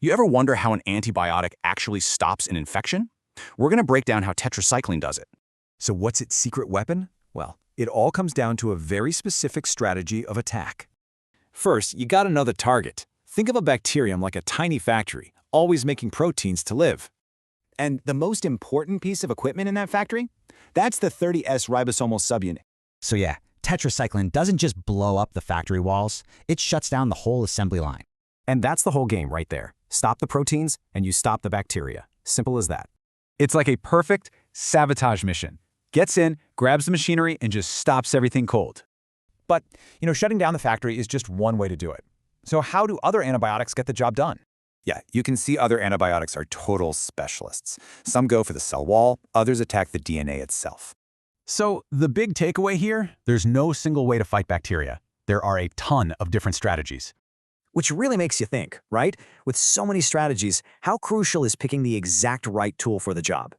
You ever wonder how an antibiotic actually stops an infection? We're going to break down how tetracycline does it. So what's its secret weapon? Well, it all comes down to a very specific strategy of attack. First, you gotta know the target. Think of a bacterium like a tiny factory, always making proteins to live. And the most important piece of equipment in that factory? That's the 30S ribosomal subunit. So yeah, tetracycline doesn't just blow up the factory walls, it shuts down the whole assembly line. And that's the whole game right there. Stop the proteins, and you stop the bacteria. Simple as that. It's like a perfect sabotage mission. Gets in, grabs the machinery, and just stops everything cold. But, shutting down the factory is just one way to do it. So how do other antibiotics get the job done? Yeah, you can see other antibiotics are total specialists. Some go for the cell wall, others attack the DNA itself. So the big takeaway here, there's no single way to fight bacteria. There are a ton of different strategies. Which really makes you think, right? With so many strategies, how crucial is picking the exact right tool for the job?